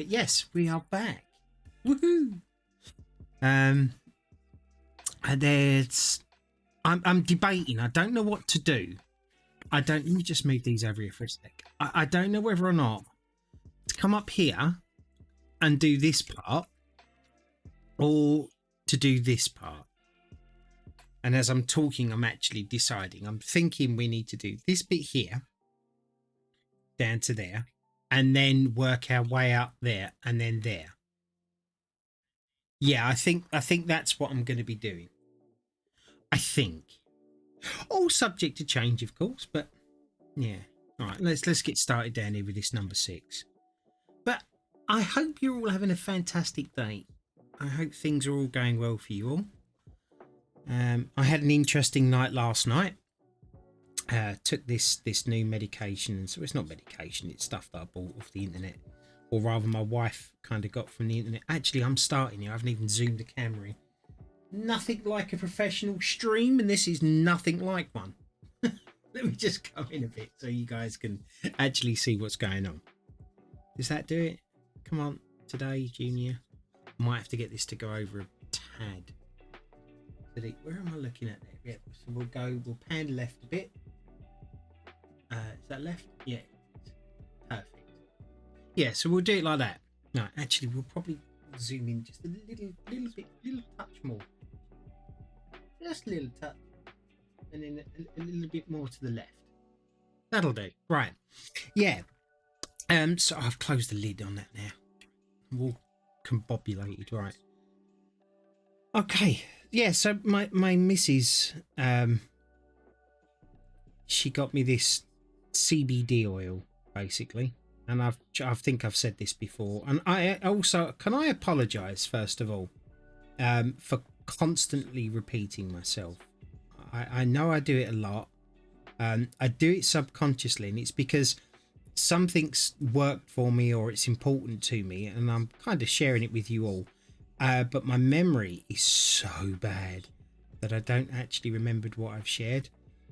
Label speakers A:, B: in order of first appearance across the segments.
A: yes, we are back. Woohoo! And I'm debating. I don't know what to do. Let me just move these over here for a sec. I don't know whether or not to come up here and do this part or to do this part. And as I'm talking, I'm actually deciding. I'm thinking we need to do this bit here down to there and then work our way up there and then there. Yeah, I think that's what I'm going to be doing. I think. All subject to change, of course, but yeah. All right, let's get started down here with this number 6. But I hope you're all having a fantastic day. I hope things are all going well for you all. I had an interesting night last night. Took this new medication, so it's not medication, it's stuff that I bought off the internet, or rather my wife kind of got from the internet. Actually, I'm starting here. I haven't even zoomed the camera in. Nothing like a professional stream, and this is nothing like one. Let me just come in a bit so you guys can actually see what's going on. Does that do it? Come on, today, Junior. Might have to get this to go over a tad. Where am I looking at there? Yeah, so we'll pan left a bit. Is that left? Yeah. Perfect. Yeah, so we'll do it like that. No, actually, we'll probably zoom in just a little touch more. Just a little touch. And then a little bit more to the left. That'll do. Right. Yeah. So I've closed the lid on that now. I'm all combobulated. Right. Okay. Yeah, so my missus, she got me this CBD oil, basically. And I think I've said this before. And I also, can I apologise, first of all, for constantly repeating myself. I know I do it a lot. I do it subconsciously, and it's because something's worked for me or it's important to me, and I'm kind of sharing it with you all. But my memory is so bad that I don't actually remember what I've shared.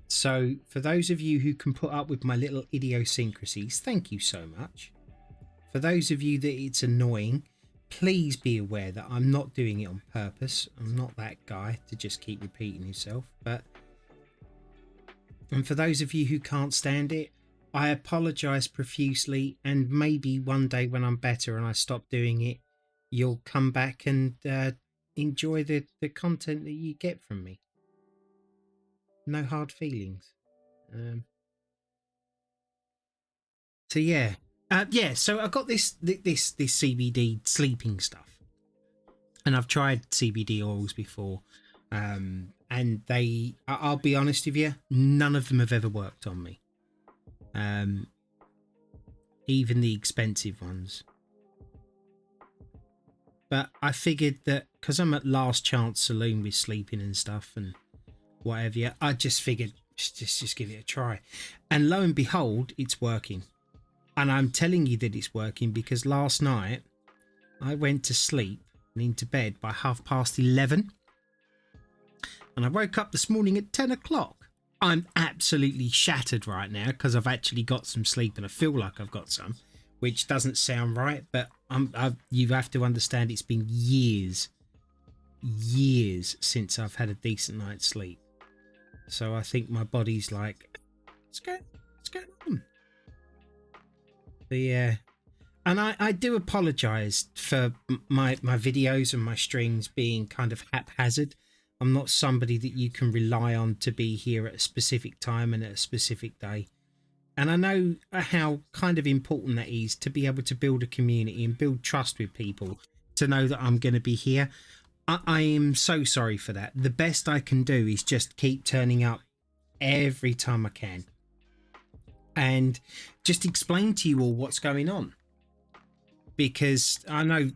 A: So for those of you who can put up with my little idiosyncrasies, thank you so much. For those of you that it's annoying, please be aware that I'm not doing it on purpose. I'm not that guy to just keep repeating himself. And for those of you who can't stand it, I apologise profusely, and maybe one day when I'm better and I stop doing it, you'll come back and enjoy the content that you get from me. No hard feelings. So yeah, so I got this CBD sleeping stuff, and I've tried CBD oils before, and I'll be honest with you, none of them have ever worked on me. Even the expensive ones. But I figured that because I'm at Last Chance Saloon with sleeping and stuff and whatever, yeah, I just figured just give it a try. And lo and behold, it's working. And I'm telling you that it's working because last night I went to sleep and into bed by 11:30. And I woke up this morning at 10 o'clock. I'm absolutely shattered right now because I've actually got some sleep and I feel like I've got some, which doesn't sound right, but you have to understand it's been years since I've had a decent night's sleep. So I think my body's like, what's going on? But yeah, and I do apologise for my videos and my streams being kind of haphazard. I'm not somebody that you can rely on to be here at a specific time and at a specific day. And I know how kind of important that is to be able to build a community and build trust with people, to know that I'm going to be here. I am so sorry for that. The best I can do is just keep turning up every time I can and just explain to you all what's going on. Because I know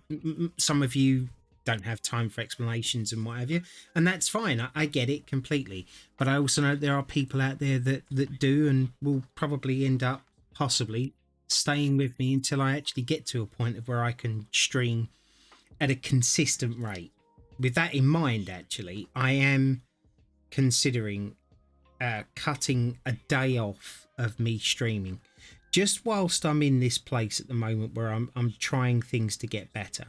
A: some of you don't have time for explanations and what have you, and that's fine. I get it completely, but I also know there are people out there that do and will probably end up possibly staying with me until I actually get to a point of where I can stream at a consistent rate. With that in mind, actually, I am considering cutting a day off of me streaming, just whilst I'm in this place at the moment where I'm trying things to get better,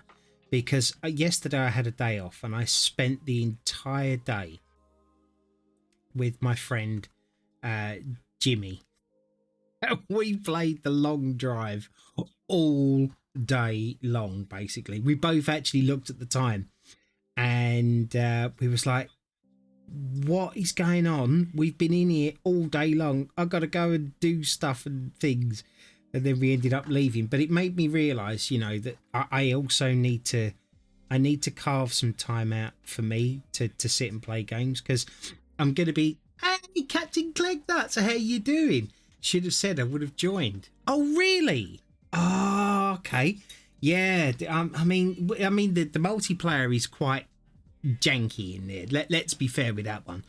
A: because yesterday I had a day off and I spent the entire day with my friend Jimmy. We played the long drive all day long. Basically, we both actually looked at the time and we was like, what is going on? We've been in here all day long. I gotta go and do stuff and things. And then we ended up leaving, but it made me realize, that I also need to carve some time out for me to sit and play games, because I'm gonna be, hey, Captain Clegnuts, how you doing? Should have said I would have joined. Oh, really? Oh, okay. Yeah. I mean, the multiplayer is quite janky in there. Let's be fair with that one.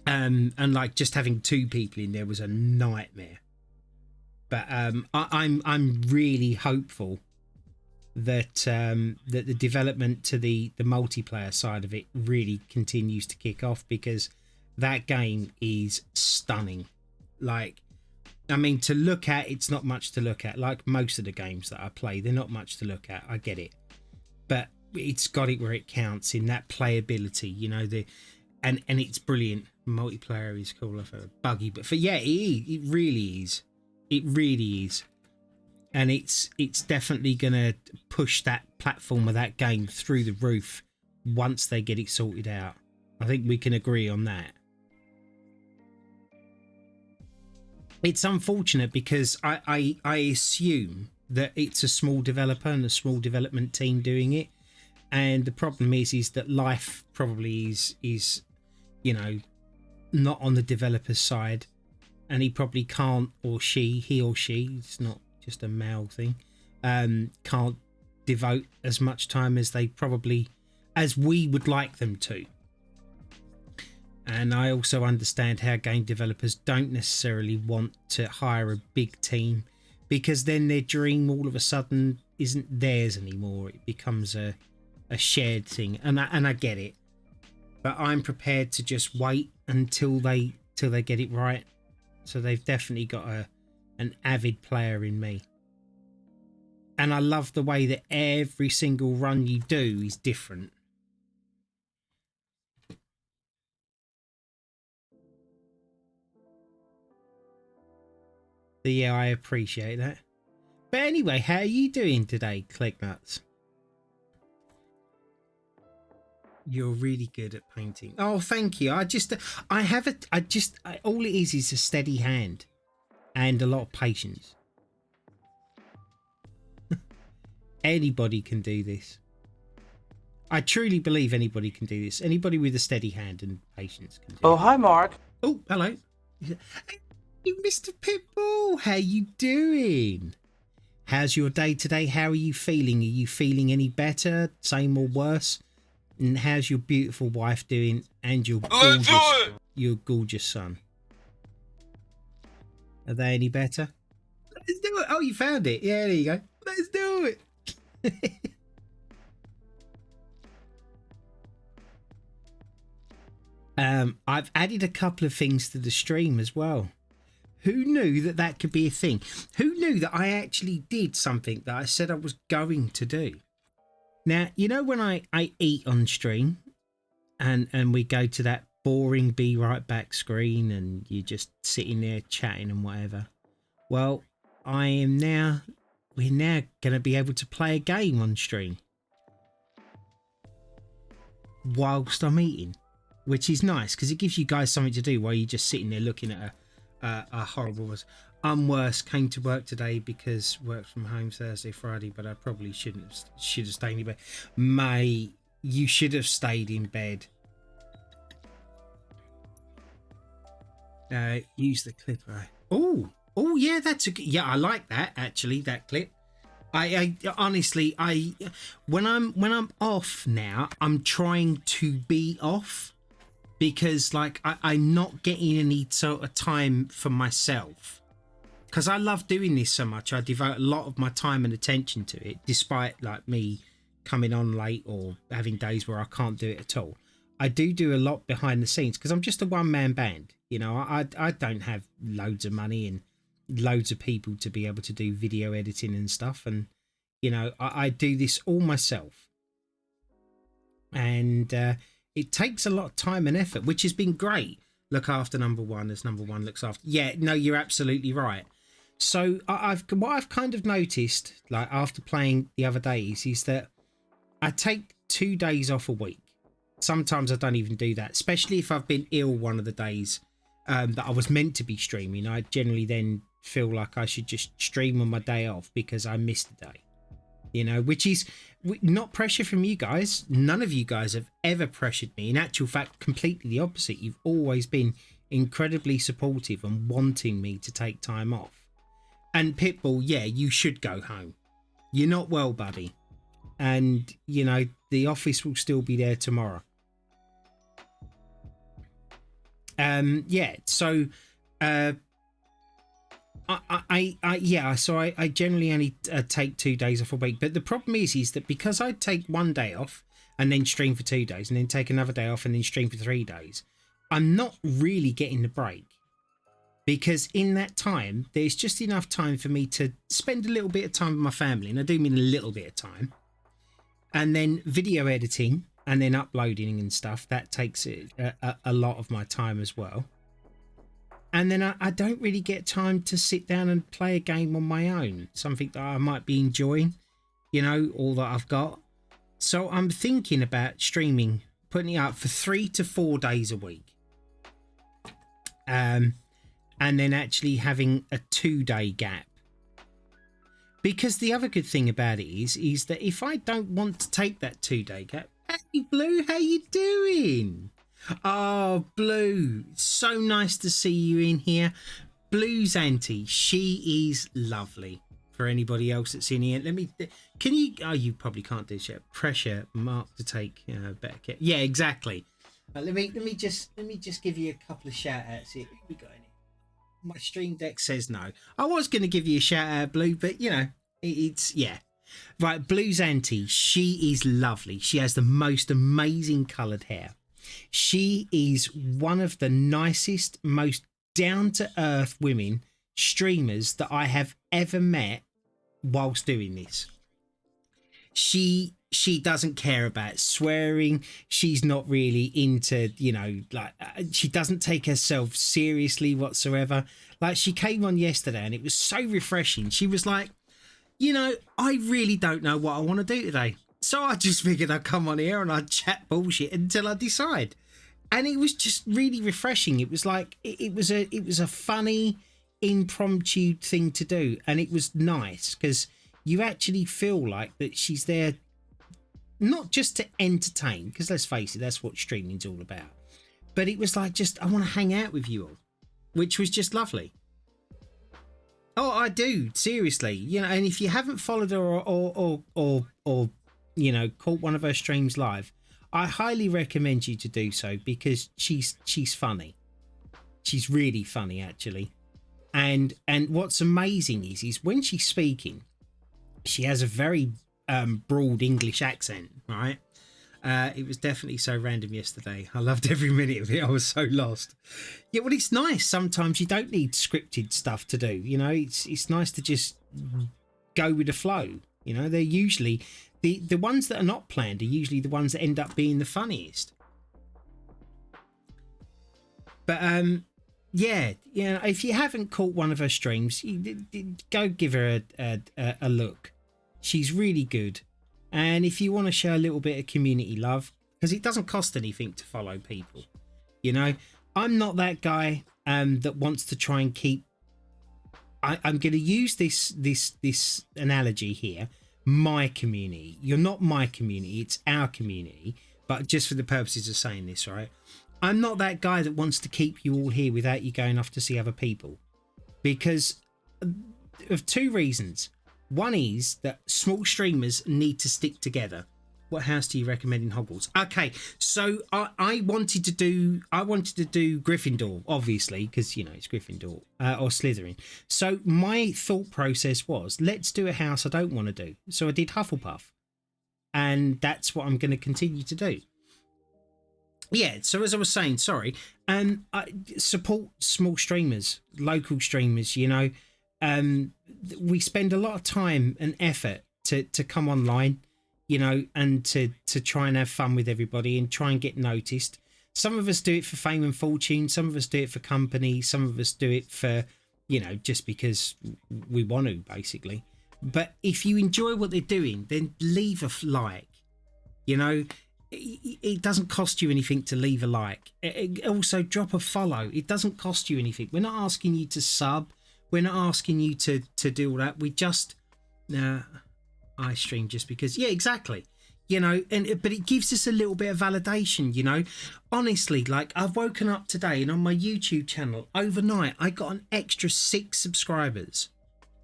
A: And like just having two people in there was a nightmare. But I'm really hopeful that that the development to the multiplayer side of it really continues to kick off, because that game is stunning. Like, I mean, to look at, it's not much to look at. Like most of the games that I play, they're not much to look at. I get it, but it's got it where it counts in that playability. And it's brilliant. Multiplayer is cool. I've heard buggy, but it really is. It really is, and it's definitely gonna push that platform of that game through the roof once they get it sorted out. I think we can agree on that. It's unfortunate because I assume that it's a small developer and a small development team doing it, and the problem is that Life probably is not on the developer's side, and he probably can't, or he or she, it's not just a male thing, can't devote as much time as we would like them to. And I also understand how game developers don't necessarily want to hire a big team, because then their dream all of a sudden isn't theirs anymore. It becomes a shared thing, and I get it, but I'm prepared to just wait until they get it right. So they've definitely got an avid player in me, and I love the way that every single run you do is different. So yeah, I appreciate that. But anyway, how are you doing today, Clegnuts? You're really good at painting. Oh, thank you. all it is a steady hand and a lot of patience. Anybody can do this. I truly believe anybody can do this. Anybody with a steady hand and patience can do it.
B: Oh, hi, Mark.
A: Oh, hello. Hey, Mr. Pitbull, how you doing? How's your day today? How are you feeling? Are you feeling any better, same or worse? And how's your beautiful wife doing, and your gorgeous son? Are they any better? Let's do it. Oh, you found it. Yeah, there you go. Let's do it. I've added a couple of things to the stream as well. Who knew that could be a thing? Who knew that I actually did something that I said I was going to do? Now, when I eat on stream and we go to that boring be right back screen and you're just sitting there chatting and whatever. Well, we're now going to be able to play a game on stream whilst I'm eating, which is nice because it gives you guys something to do while you're just sitting there looking at a horrible. I'm worse. Came to work today because worked from home Thursday, Friday, but I probably should have stayed in bed. May, you should have stayed in bed. Use the clip. Oh yeah, I like that actually. That clip. I honestly, when I'm off now, I'm trying to be off. Because I'm not getting any sort of time for myself, because I love doing this so much. I devote a lot of my time and attention to it, despite me coming on late or having days where I can't do it at all. I do a lot behind the scenes because I'm just a one-man band. I don't have loads of money, and loads of people to be able to do video editing and stuff, and I do this all myself, and it takes a lot of time and effort, which has been great. Look after number one as number one looks after. Yeah, no, you're absolutely right. So what I've kind of noticed, like after playing the other days, is that I take 2 days off a week. Sometimes I don't even do that, especially if I've been ill one of the days that I was meant to be streaming. I generally then feel like I should just stream on my day off because I missed a day, which is not pressure from you guys. None of you guys have ever pressured me. In actual fact, completely the opposite. You've always been incredibly supportive and wanting me to take time off. And Pitbull, yeah, you should go home. You're not well, buddy. And, the office will still be there tomorrow. So I generally only take 2 days off a week, but the problem is that because I take 1 day off and then stream for 2 days and then take another day off and then stream for 3 days, I'm not really getting the break, because in that time there's just enough time for me to spend a little bit of time with my family, and I do mean a little bit of time, and then video editing and then uploading and stuff, that takes a lot of my time as well. And then I don't really get time to sit down and play a game on my own, something that I might be enjoying, all that I've got. So I'm thinking about streaming, putting it up for 3 to 4 days a week. And then actually having a 2-day gap. Because the other good thing about it is that if I don't want to take that 2-day gap, hey Blue, how you doing? Oh, Blue, so nice to see you in here. Blue's auntie, she is lovely. For anybody else that's in here, you probably can't do shit. Pressure Mark to take better care. Yeah, exactly. Let me just give you a couple of shout outs here. Who we got in here? My stream deck says no. I was going to give you a shout out, Blue, but it's yeah. Right, Blue's auntie, she is lovely. She has the most amazing coloured hair. She is one of the nicest, most down-to-earth women streamers that I have ever met whilst doing this. She doesn't care about swearing. She's not really into, she doesn't take herself seriously whatsoever. Like, she came on yesterday and it was so refreshing. She was like, I really don't know what I want to do today. So I just figured I'd come on here and I'd chat bullshit until I decide. And it was just really refreshing. It was like, it was a funny, impromptu thing to do. And it was nice because you actually feel like that she's there not just to entertain, because let's face it, that's what streaming's all about. But it was like, I want to hang out with you all, which was just lovely. Oh, I do, seriously. And if you haven't followed her or caught one of her streams live, I highly recommend you to do so, because she's funny. She's really funny, actually. And what's amazing is when she's speaking, she has a very broad English accent, right? It was definitely so random yesterday. I loved every minute of it. I was so lost. Yeah, well, it's nice. Sometimes you don't need scripted stuff to do. It's nice to just go with the flow. They're usually the ones that are not planned are usually the ones that end up being the funniest. But if you haven't caught one of her streams, go give her a look. She's really good. And if you want to show a little bit of community love, because it doesn't cost anything to follow people, I'm not that guy that wants to try and keep. I'm going to use this analogy here. My community. You're not my community. It's our community. But just for the purposes of saying this, right? I'm not that guy that wants to keep you all here without you going off to see other people, because of 2 reasons. One is that small streamers need to stick together. What house do you recommend in Hogwarts? Okay, so I wanted to do Gryffindor, obviously, because it's Gryffindor, or Slytherin. So my thought process was, let's do a house I don't want to do. So I did Hufflepuff, and that's what I'm going to continue to do. Yeah, so as I was saying, sorry, I support small streamers, local streamers, we spend a lot of time and effort to come online, you know, and to try and have fun with everybody and try and get noticed. Some of us do it for fame and fortune. Some of us do it for company. Some of us do it for, you know, just because we want to, basically. But if you enjoy what they're doing, then leave a like. You know, it doesn't cost you anything to leave a like. Also, drop a follow. It doesn't cost you anything. We're not asking you to sub. We're not asking you to do all that. We just I stream just because. Yeah, exactly. You know, but it gives us a little bit of validation. You know, honestly, like I've woken up today and on my YouTube channel overnight, I got an extra 6 subscribers,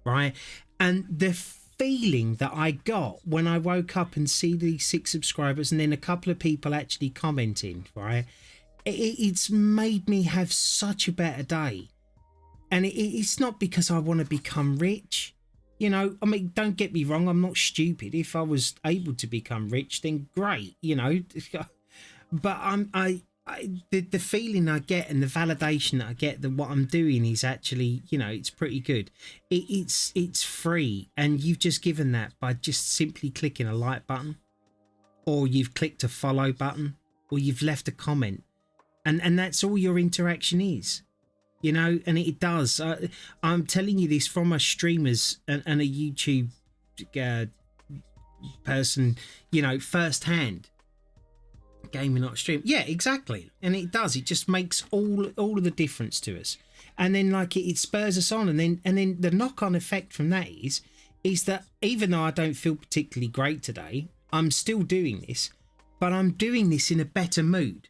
A: right? And the feeling that I got when I woke up and see these 6 subscribers and then a couple of people actually commenting, right? It's made me have such a better day. And it's not because I want to become rich. You know, I mean, don't get me wrong, I'm not stupid. If I was able to become rich, then great, you know. But the feeling I get and the validation that I get that what I'm doing is actually, you know, it's pretty good. It's free, and you've just given that by just simply clicking a like button, or you've clicked a follow button, or you've left a comment, and that's all your interaction is. You know, and it does. I'm telling you this from a streamer's and a YouTube person, you know, firsthand. Gaming, not stream. Yeah, exactly. And it does. It just makes all of the difference to us. And then like it spurs us on. And then the knock-on effect from that is that even though I don't feel particularly great today, I'm still doing this, but I'm doing this in a better mood.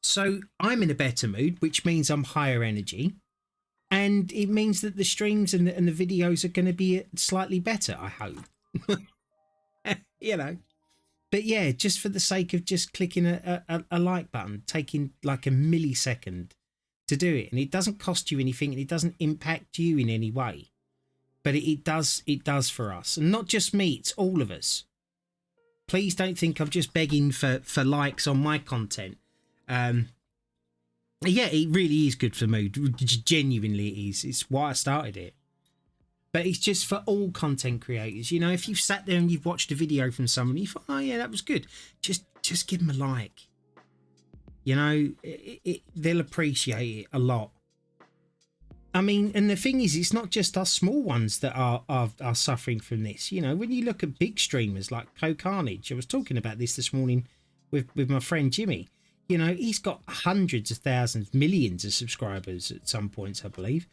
A: So I'm in a better mood, which means I'm higher energy, and it means that the streams and the videos are going to be slightly better, I hope. You know, but yeah, just for the sake of just clicking a like button, taking like a millisecond to do it, and it doesn't cost you anything, and it doesn't impact you in any way, but it does for us, and not just me, it's all of us. Please don't think I'm just begging for likes on my content. Yeah, it really is good for mood. Genuinely it is. It's why I started it. But it's just for all content creators. You know, if you've sat there and you've watched a video from someone, you thought, oh yeah, that was good. Just give them a like. You know, they'll appreciate it a lot. I mean, and the thing is, it's not just us small ones that are suffering from this. You know, when you look at big streamers like CoCarnage, I was talking about this morning with my friend Jimmy. You know, he's got hundreds of thousands, millions of subscribers at some points, I believe.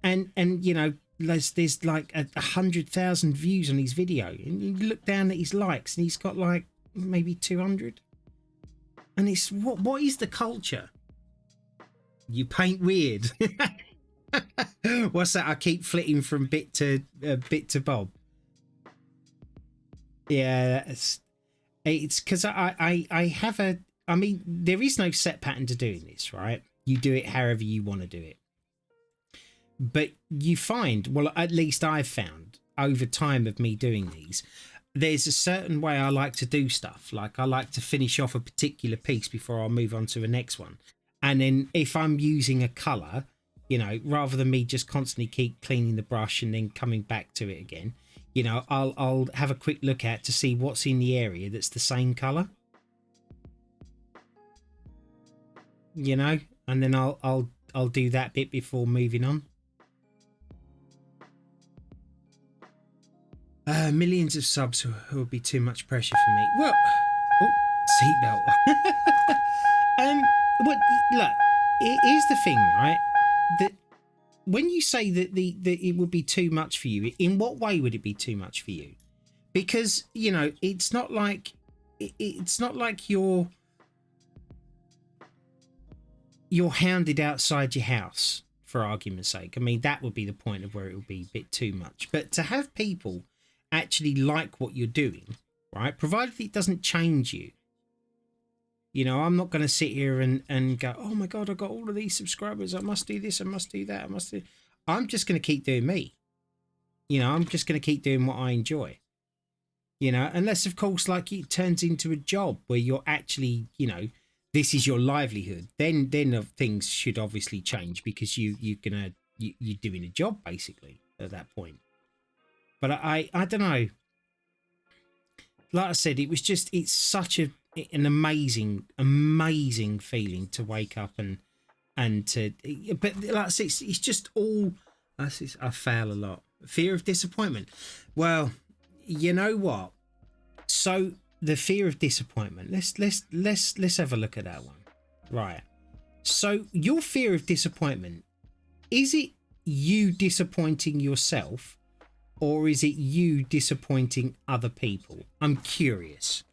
A: And you know, there's like 100,000 views on his video. And you look down at his likes and he's got like maybe 200. And it's, what is the culture? You paint weird. What's that? I keep flitting from bit to bob. Yeah, it's because I have a, I mean, there is no set pattern to doing this, right? You do it however you want to do it. But you find, well, at least I've found over time of me doing these, there's a certain way I like to do stuff. Like I like to finish off a particular piece before I move on to the next one. And then if I'm using a colour, you know, rather than me just constantly keep cleaning the brush and then coming back to it again, you know, I'll have a quick look at to see what's in the area that's the same colour. You know, and then I'll do that bit before moving on. Millions of subs will be too much pressure for me. Well, oh, seatbelt. But look, here's the thing, right? That when you say that it would be too much for you, in what way would it be too much for you? Because you know, it's not like you're hounded outside your house, for argument's sake. I mean, that would be the point of where it would be a bit too much. But to have people actually like what you're doing, right, provided it doesn't change you. You know, I'm not going to sit here and go, oh my God, I've got all of these subscribers, I must do this, I must do that, I'm just going to keep doing me. You know, I'm just going to keep doing what I enjoy. You know, unless, of course, like it turns into a job where you're actually, you know, this is your livelihood, then things should obviously change because you're doing a job, basically. at that point. But I don't know. Like I said, it was just, it's such an amazing feeling to wake up and to, but like I said, it's just all, I fail a lot. Fear of disappointment. Well, you know what? So the fear of disappointment, let's have a look at that one. Right. So your fear of disappointment, is it you disappointing yourself, or is it you disappointing other people? I'm curious.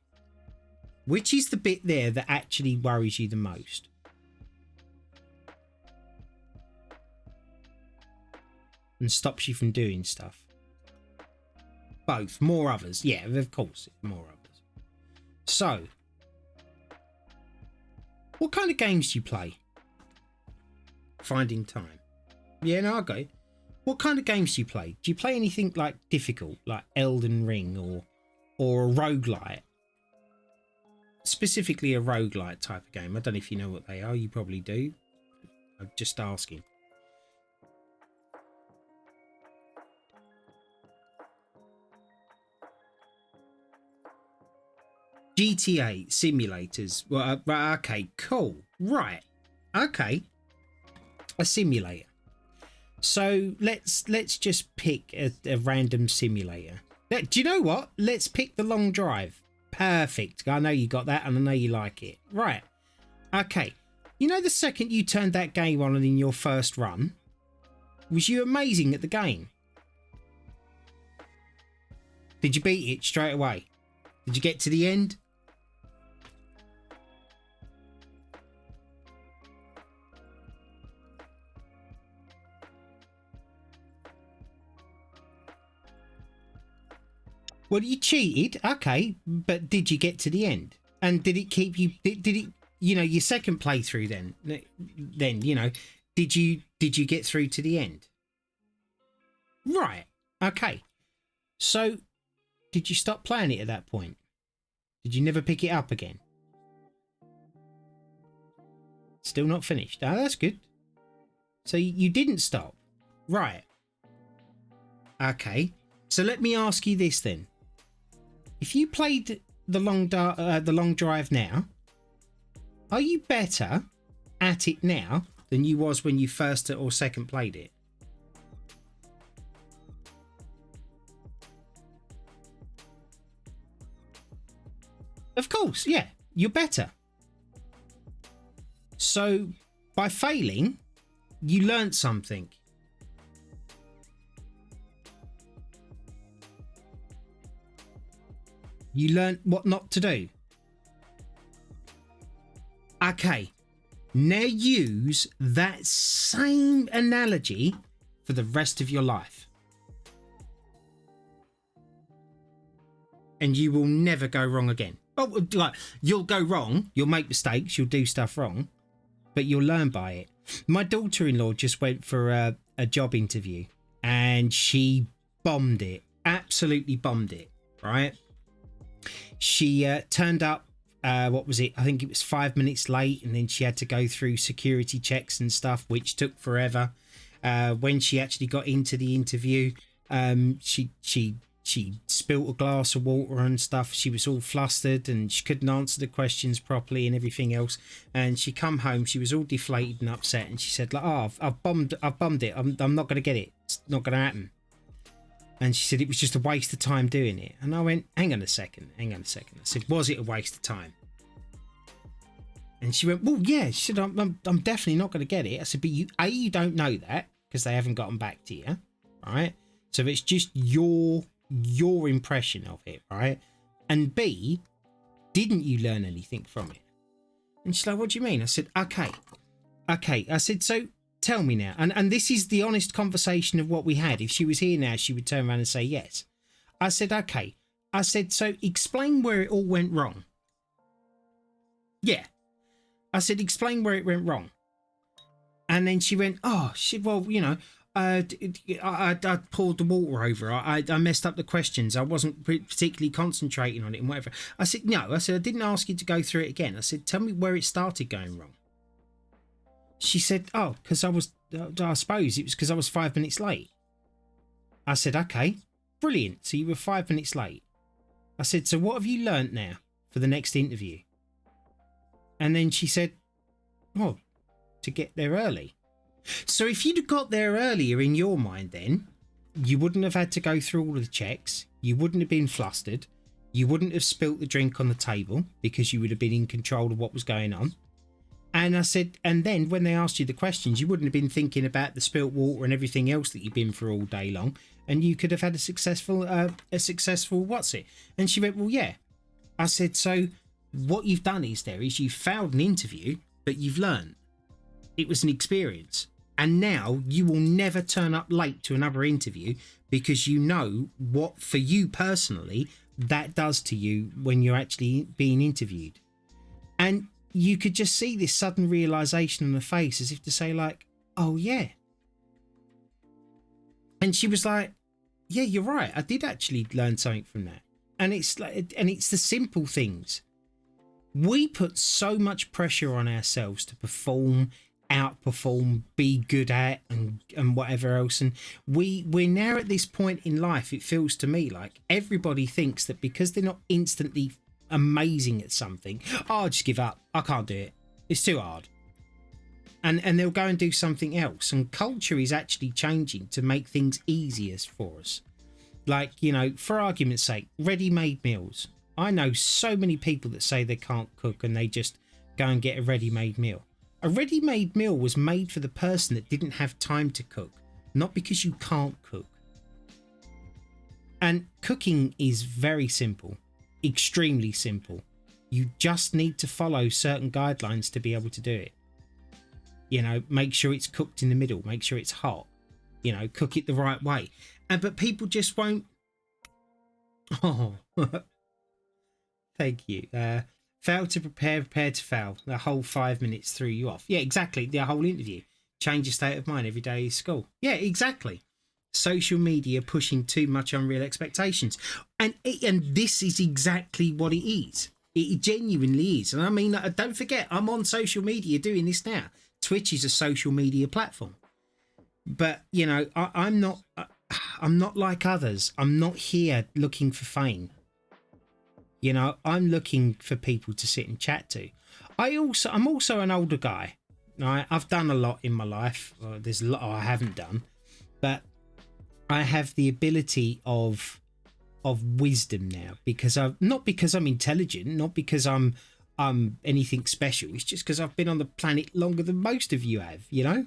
A: Which is the bit there that actually worries you the most? And stops you from doing stuff? Both. More others. Yeah, of course, more others. So, what kind of games do you play? Finding time. Yeah, no, I got it. What kind of games do you play? Do you play anything like difficult, like Elden Ring or a roguelite? Specifically a roguelite type of game. I don't know if you know what they are. You probably do. I'm just asking. GTA simulators. Well, right, okay, cool. Right. Okay. A simulator. So let's just pick a random simulator. Do you know what? Let's pick the long drive. Perfect. I know you got that and I know you like it. Right. Okay. You know the second you turned that game on and in your first run, was you amazing at the game? Did you beat it straight away? Did you get to the end? Well, you cheated, okay, but did you get to the end? And did it keep you? Did it? You know, your second playthrough. Then you know, did you get through to the end? Right. Okay. So, did you stop playing it at that point? Did you never pick it up again? Still not finished. Oh, that's good. So you didn't stop. Right. Okay. So let me ask you this then. If you played the long drive now, are you better at it now than you was when you first or second played it? Of course, yeah, you're better. So by failing, you learnt something. You learnt what not to do. Okay, now use that same analogy for the rest of your life. And you will never go wrong again. Oh, like, you'll go wrong, you'll make mistakes, you'll do stuff wrong, but you'll learn by it. My daughter-in-law just went for a job interview and she bombed it, absolutely bombed it, right? She turned up, what was it? I think it was 5 minutes late, and then she had to go through security checks and stuff, which took forever. When she actually got into the interview, she spilt a glass of water and stuff. She was all flustered and she couldn't answer the questions properly and everything else. And she come home, she was all deflated and upset, and she said, like, "Oh, I've bombed it. I'm not going to get it. It's not going to happen." And she said it was just a waste of time doing it. And I went, hang on a second. I said, was it a waste of time? And she went, well, yeah. She said, I'm definitely not going to get it. I said, but you don't know that because they haven't gotten back to you, right? So it's just your impression of it, right? And B, didn't you learn anything from it? And she's like, what do you mean? I said, okay. I said, so tell me now. And this is the honest conversation of what we had. If she was here now, she would turn around and say yes. I said, okay. I said, so explain where it all went wrong. Yeah. I said, explain where it went wrong. And then she went, oh, shit, well, you know, I poured the water over. I messed up the questions. I wasn't particularly concentrating on it and whatever. I said, no. I said, I didn't ask you to go through it again. I said, tell me where it started going wrong. She said, oh, because I suppose it was because I was 5 minutes late. I said, okay, brilliant. So you were 5 minutes late. I said, so what have you learnt now for the next interview? And then she said, well, to get there early. So if you'd have got there earlier in your mind, then you wouldn't have had to go through all of the checks. You wouldn't have been flustered. You wouldn't have spilt the drink on the table because you would have been in control of what was going on. And I said, and then when they asked you the questions, you wouldn't have been thinking about the spilt water and everything else that you've been through all day long. And you could have had a successful what's it? And she went, well, yeah. I said, so what you've done is you've failed an interview, but you've learned. It was an experience. And now you will never turn up late to another interview because you know what, for you personally, that does to you when you're actually being interviewed. And you could just see this sudden realization on her face, as if to say, like, oh yeah. And she was like, yeah, you're right, I did actually learn something from that. And it's like, and it's the simple things. We put so much pressure on ourselves to perform, outperform, be good at, and whatever else. And we're now at this point in life, it feels to me like everybody thinks that because they're not instantly amazing at something, I'll just give up, I can't do it, it's too hard, and they'll go and do something else. And culture is actually changing to make things easier for us. Like, you know, for argument's sake, ready-made meals. I know so many people that say they can't cook and they just go and get a ready-made meal. A ready-made meal was made for the person that didn't have time to cook, not because you can't cook. And cooking is very simple, extremely simple. You just need to follow certain guidelines to be able to do it. You know, make sure it's cooked in the middle, make sure it's hot, you know, cook it the right way. But people just won't. Oh, thank you. Fail to prepare, prepare to fail. The whole 5 minutes threw you off. Yeah, exactly. The whole interview. Change your state of mind every day is school. Yeah, exactly. Social media pushing too much unreal expectations. And this is exactly what it is. It genuinely is. And I mean, don't forget, I'm on social media doing this now. Twitch is a social media platform. But, you know, I'm not like others. I'm not here looking for fame. You know, I'm looking for people to sit and chat to. I'm also an older guy. I've done a lot in my life. There's a lot I haven't done, but I have the ability of wisdom now, because not because I'm intelligent, not because I'm anything special. It's just because I've been on the planet longer than most of you have, you know.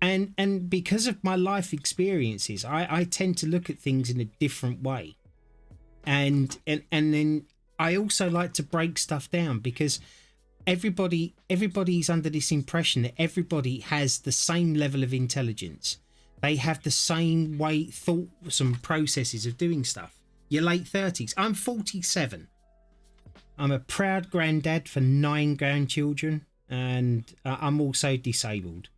A: And because of my life experiences, I tend to look at things in a different way. And then I also like to break stuff down, because everybody's under this impression that everybody has the same level of intelligence. They have the same way, thoughts and processes of doing stuff. Your late 30s. I'm 47. I'm a proud granddad for 9 grandchildren, and I'm also disabled.